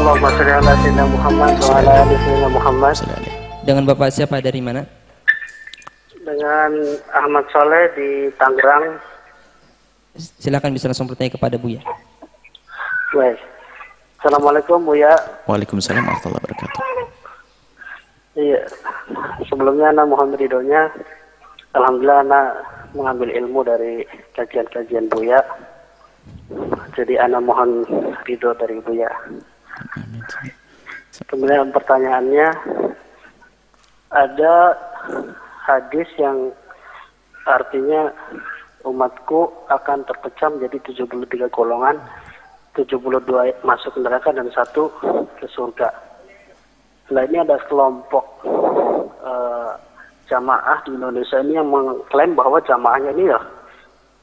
Allahumma sholli ala sayyidina Muhammad wa ala ali sayyidina Muhammad. Dengan Bapak siapa, dari mana? Dengan Ahmad Soleh di Tangerang. Silakan bisa langsung bertanya kepada Buya. Baik. Assalamualaikum Buya. Waalaikumsalam warahmatullahi wabarakatuh. Iya. Sebelumnya ana mohon ridhonya. Alhamdulillah ana mengambil ilmu dari kajian-kajian Buya. Jadi ana mohon ridho dari Buya. Kemudian pertanyaannya, ada hadis yang artinya umatku akan terpecah menjadi 73 golongan, 72 masuk neraka dan 1 ke surga. Nah, ini ada kelompok jamaah di Indonesia ini yang mengklaim bahwa jamaahnya ini ya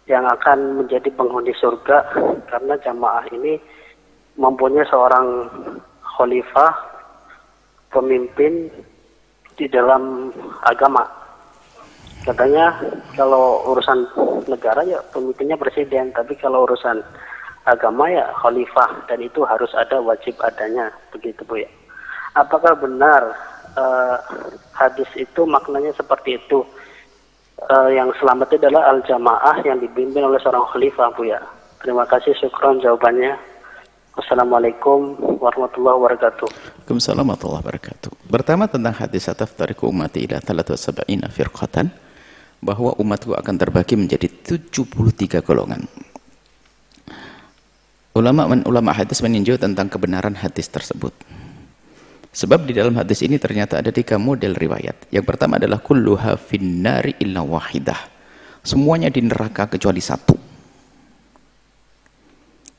yang akan menjadi penghuni surga karena jamaah ini mempunyai seorang khalifah, pemimpin di dalam agama. Katanya kalau urusan negara ya pemimpinnya presiden, tapi kalau urusan agama ya khalifah, dan itu harus ada, wajib adanya, begitu Bu ya. Apakah benar hadis itu maknanya seperti itu? Yang selamat adalah al-jamaah yang dipimpin oleh seorang khalifah Bu ya. Terima kasih, syukron jawabannya. Wassalamualaikum warahmatullahi wabarakatuh. Waalaikumsalam warahmatullahi wabarakatuh. Pertama tentang hadis ataftariqu ummati ila 73 firqatan, bahwa umatku akan terbagi menjadi 73 golongan. Ulama hadis meninjau tentang kebenaran hadis tersebut. Sebab di dalam hadis ini ternyata ada 3 model riwayat. Yang pertama adalah kulluha finnari illa wahidah. Semuanya di neraka kecuali 1.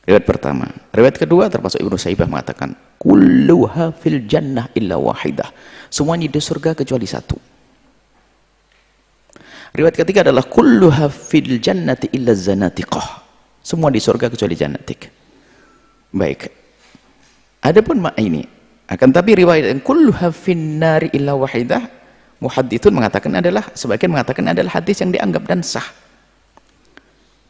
Riwayat pertama. Riwayat kedua termasuk Ibnu Saibah mengatakan kulluha fil jannah illa wahidah. Semuanya di surga kecuali 1. Riwayat ketiga adalah kulluha fil jannati illa zanatiqah. Semua di surga kecuali janatik. Baik. Adapun ini akan tapi riwayat yang kulluha finnari illa wahidah, muhadditsun mengatakan adalah, sebagian mengatakan adalah hadis yang dianggap dan sah.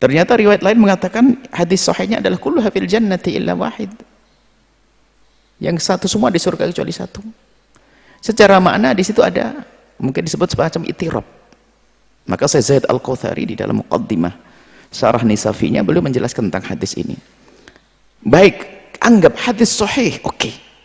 Ternyata riwayat lain mengatakan hadis sahihnya adalah kulluha fil jannati illa wahid. Yang 1 semua di surga kecuali 1. Secara makna di situ ada mungkin disebut semacam itirab. Maka Syekh Zaid Al-Qautsari di dalam muqaddimah Syarah Nisafinya beliau menjelaskan tentang hadis ini. Baik, anggap hadis sahih, oke.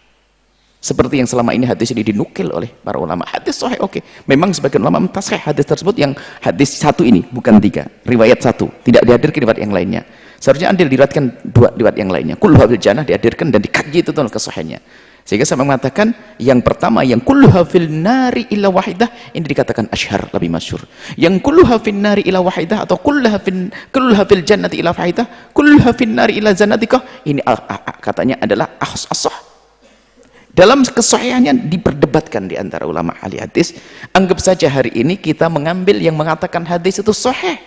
Seperti yang selama ini hadis ini dinukil oleh para ulama, hadis sahih, oke. Memang sebagian ulama mentaskhih hadis tersebut yang hadis 1 ini, bukan 3, riwayat 1, tidak dihadirkan riwayat yang lainnya. Seharusnya andil diriwayatkan 2 riwayat yang lainnya. Kulluha fil jannah dihadirkan dan dikaji itu tentang kesahihnya. Sehingga saya mengatakan yang pertama yang kulluha fil nari illa wahidah ini dikatakan asyhar, lebih masyhur. Yang kulluha fil nari illa wahidah atau kulluha fil jannati illa wahidah, kulluha fil nari illa zannatikah, ini katanya adalah asah. Dalam kesahihannya diperdebatkan di antara ulama ahli hadis. Anggap saja hari ini kita mengambil yang mengatakan hadis itu sahih.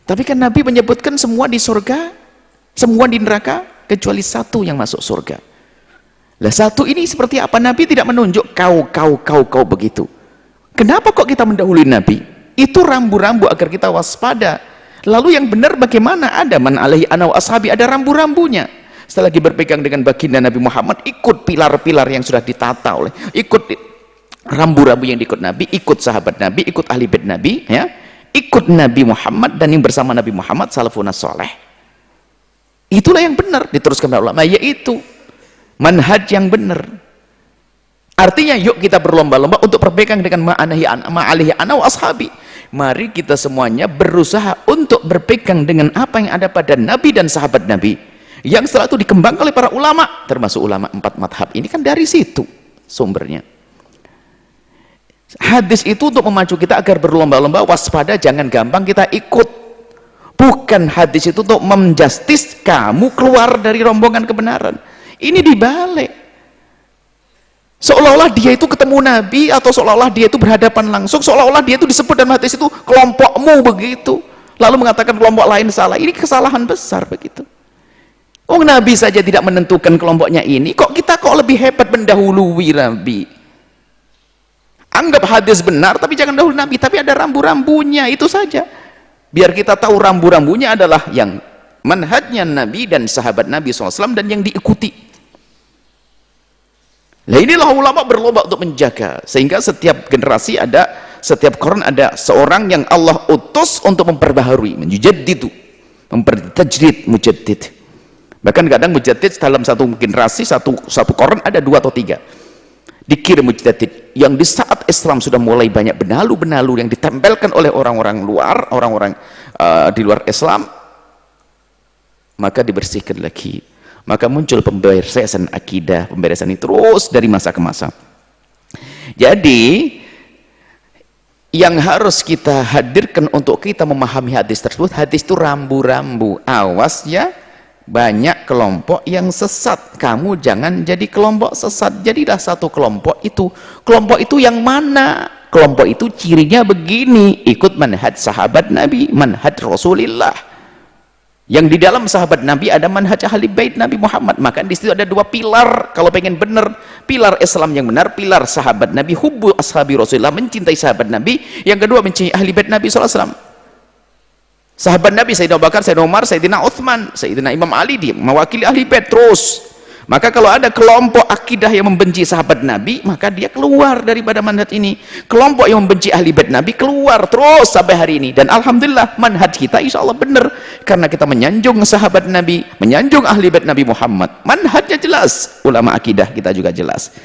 Tapi kan Nabi menyebutkan semua di surga, semua di neraka, kecuali 1 yang masuk surga. Lah 1 ini seperti apa? Nabi tidak menunjuk kau begitu. Kenapa kok kita mendahului Nabi? Itu rambu-rambu agar kita waspada. Lalu yang benar bagaimana? Ada man alaihi ana wa ashabi, ada rambu-rambunya. Setelah lagi berpegang dengan baginda Nabi Muhammad, ikut pilar-pilar yang sudah ditata oleh, ikut rambu-rambu yang diikut Nabi, ikut sahabat Nabi, ikut ahli bait Nabi, ya, ikut Nabi Muhammad dan yang bersama Nabi Muhammad salafun saleh. Itulah yang benar, diteruskan oleh ulama, yaitu manhaj yang benar. Artinya yuk kita berlomba-lomba untuk berpegang dengan ma'alihi ana wa ashabi. Mari kita semuanya berusaha untuk berpegang dengan apa yang ada pada Nabi dan sahabat Nabi, yang setelah itu dikembangkan oleh para ulama, termasuk ulama 4 madhab. Ini kan dari situ sumbernya. Hadis itu untuk memacu kita agar berlomba-lomba, waspada, jangan gampang kita ikut. Bukan hadis itu untuk menjustis kamu keluar dari rombongan kebenaran. Ini dibalik. Seolah-olah dia itu ketemu Nabi, atau seolah-olah dia itu berhadapan langsung, seolah-olah dia itu disebut dalam hadis itu kelompokmu begitu. Lalu mengatakan kelompok lain salah. Ini kesalahan besar begitu. Oh, Nabi saja tidak menentukan kelompoknya ini, kok kita lebih hebat mendahului Nabi. Anggap hadis benar, tapi jangan dahulu Nabi, tapi ada rambu-rambunya, itu saja. Biar kita tahu rambu-rambunya adalah yang manhajnya Nabi dan sahabat Nabi SAW dan yang diikuti. Nah inilah ulama berlomba untuk menjaga, sehingga setiap generasi ada, setiap koran ada seorang yang Allah utus untuk memperbaharui, menjadidu, mempertajdid, mujaddid. Bahkan kadang mujaddid dalam satu generasi, satu koran ada 2 atau 3 dikirim mujaddid, yang di saat Islam sudah mulai banyak benalu-benalu yang ditempelkan oleh orang-orang luar, orang-orang di luar Islam, maka dibersihkan lagi. Maka muncul pemberesan akidah, pemberesan ini terus dari masa ke masa. Jadi yang harus kita hadirkan untuk kita memahami hadis tersebut, hadis itu rambu-rambu. Awas ya, banyak kelompok yang sesat. Kamu jangan jadi kelompok sesat, jadilah satu kelompok itu. Kelompok itu yang mana? Kelompok itu cirinya begini, ikut manhaj sahabat Nabi, manhaj Rasulullah. Yang di dalam sahabat Nabi ada manhaj ahli bait Nabi Muhammad. Maka di situ ada 2 pilar. Kalau pengen benar, pilar Islam yang benar, pilar sahabat Nabi, hubbu ashabi Rasulullah, mencintai sahabat Nabi. Yang kedua mencintai ahli bait Nabi SAW. Sahabat Nabi Sayyidina Abu Bakar, Sayyidina Umar, Sayyidina Uthman, Sayyidina Imam Ali, dia mewakili ahli bait terus. Maka kalau ada kelompok akidah yang membenci sahabat Nabi, maka dia keluar daripada manhaj ini. Kelompok yang membenci ahli bait Nabi keluar terus sampai hari ini. Dan alhamdulillah manhaj kita insya Allah benar, karena kita menyanjung sahabat Nabi, menyanjung ahli bait Nabi Muhammad. Manhajnya jelas, ulama akidah kita juga jelas.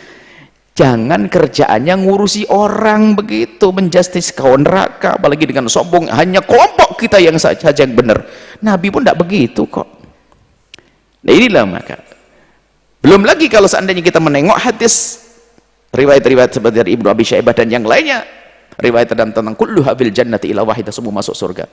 Jangan kerjaannya ngurusi orang begitu, menjustis kawan neraka, apalagi dengan sombong, hanya kelompok kita yang saja yang benar. Nabi pun tidak begitu kok. Nah inilah maka. Belum lagi kalau seandainya kita menengok hadis riwayat-riwayat seperti dari Ibnu Abi Syaibah dan yang lainnya, riwayat tentang kullu habil jannati ila wahidah, semua masuk surga.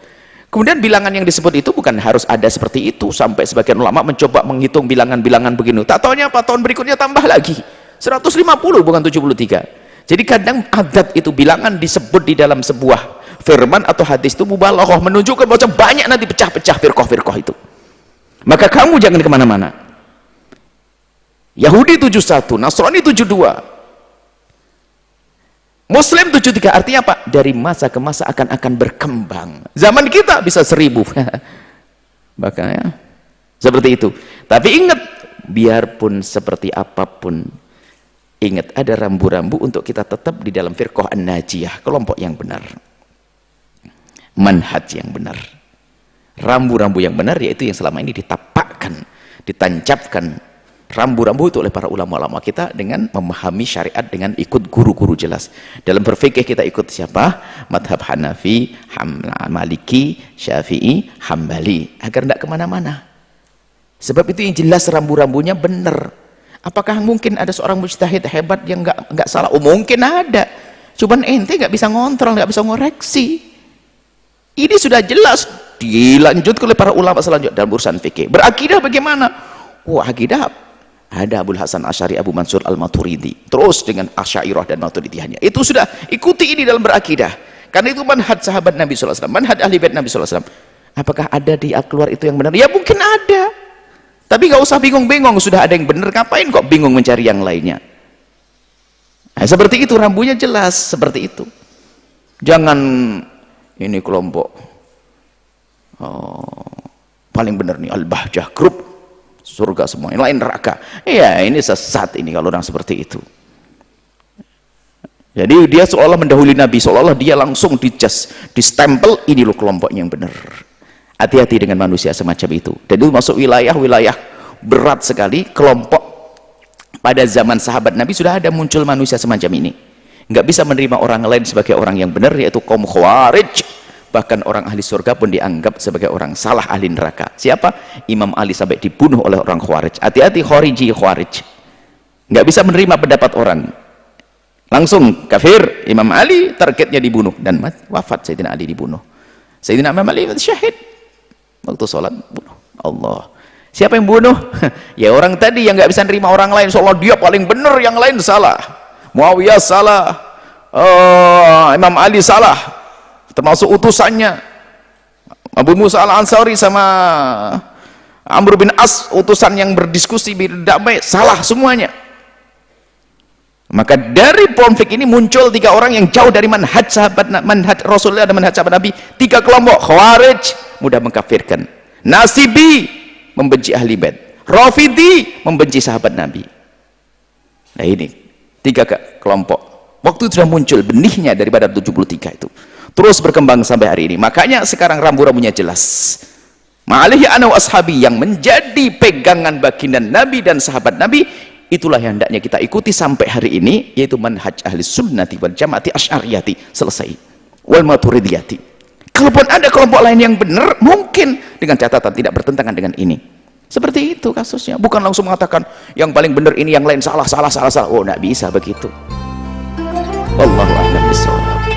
Kemudian bilangan yang disebut itu bukan harus ada seperti itu, sampai sebagian ulama mencoba menghitung bilangan-bilangan begini. Tak taunya apa, tahun berikutnya tambah lagi 150 bukan 73. Jadi kadang adat itu bilangan disebut di dalam sebuah firman atau hadis itu mubalaghah, menunjukkan bahwa banyak nanti pecah-pecah firqah-firqah itu. Maka kamu jangan kemana-mana. Yahudi 71, Nasrani 72, Muslim 73, artinya apa? Dari masa ke masa akan berkembang. Zaman kita bisa 1000 makanya seperti itu. Tapi ingat, biarpun seperti apapun, ingat ada rambu-rambu untuk kita tetap di dalam firqah an-najiyah, kelompok yang benar, manhaj yang benar, rambu-rambu yang benar, yaitu yang selama ini ditapakkan, ditancapkan rambu-rambu itu oleh para ulama-ulama kita dengan memahami syariat, dengan ikut guru-guru jelas. Dalam berfikih kita ikut siapa? Madhab Hanafi, Maliki, Syafi'i, Hambali, agar tidak kemana-mana. Sebab itu yang jelas rambu-rambunya benar. Apakah mungkin ada seorang mujtahid hebat yang nggak salah? Oh mungkin ada, cuman ente nggak bisa ngontrol, nggak bisa ngoreksi. Ini sudah jelas dilanjutkan oleh para ulama selanjutnya dalam urusan fikih. Berakidah bagaimana? Wah, akidah ada Abul Hasan Asy'ari, Abu Mansur Al-Maturidi, terus dengan Asy'ariyah dan Maturidiyahnya. Itu sudah ikuti ini dalam berakidah, karena itu manhaj sahabat Nabi SAW, manhaj ahli bait Nabi SAW. Apakah ada di keluar itu yang benar? Ya mungkin ada, tapi gak usah bingung-bingung, sudah ada yang benar, ngapain kok bingung mencari yang lainnya? Nah, seperti itu, rambunya jelas seperti itu. Jangan ini kelompok paling benar nih Al-Bahjah Group, surga semua, yang lain neraka. Ya ini sesat ini kalau orang seperti itu. Jadi dia seolah mendahului Nabi, seolah dia langsung distempel, ini loh kelompok yang benar. Hati-hati dengan manusia semacam itu. Dan itu masuk wilayah-wilayah berat sekali. Kelompok pada zaman sahabat Nabi sudah ada muncul manusia semacam ini, nggak bisa menerima orang lain sebagai orang yang benar, yaitu kaum Khawarij. Bahkan orang ahli surga pun dianggap sebagai orang salah, ahli neraka. Siapa? Imam Ali sampai dibunuh oleh orang Khawarij. Hati-hati Khawarij, nggak bisa menerima pendapat orang, langsung kafir. Imam Ali targetnya dibunuh dan wafat. Sayyidina Ali dibunuh, Sayyidina Imam Ali syahid waktu sholat, bunuh. Allah. Siapa yang bunuh? Ya orang tadi yang nggak bisa menerima orang lain, seolah dia paling benar, yang lain salah. Muawiyah salah, Imam Ali salah, termasuk utusannya Abu Musa al-Ansari sama Amr bin As, utusan yang berdiskusi berdamai, salah semuanya. Maka dari konflik ini muncul 3 orang yang jauh dari manhaj sahabat, manhaj Rasulullah dan manhaj sahabat Nabi. 3 kelompok. Khawarij mudah mengkafirkan, Nasibi membenci ahli bait, Rafidi membenci sahabat Nabi. Nah ini 3 kelompok. Waktu itu sudah muncul benihnya daripada 73 itu. Terus berkembang sampai hari ini. Makanya sekarang rambu-rambunya jelas. Ma'alihi ana wa ashabi, yang menjadi pegangan baginda Nabi dan sahabat Nabi, itulah yang hendaknya kita ikuti sampai hari ini, yaitu manhaj ahli sunnati wal jamaati asy'ariyati. Selesai. Wal maturidiyati. Kalaupun ada kelompok lain yang benar, mungkin dengan catatan tidak bertentangan dengan ini. Seperti itu kasusnya. Bukan langsung mengatakan yang paling benar ini, yang lain salah. Oh, enggak bisa begitu. Wallahu a'lam bishawab.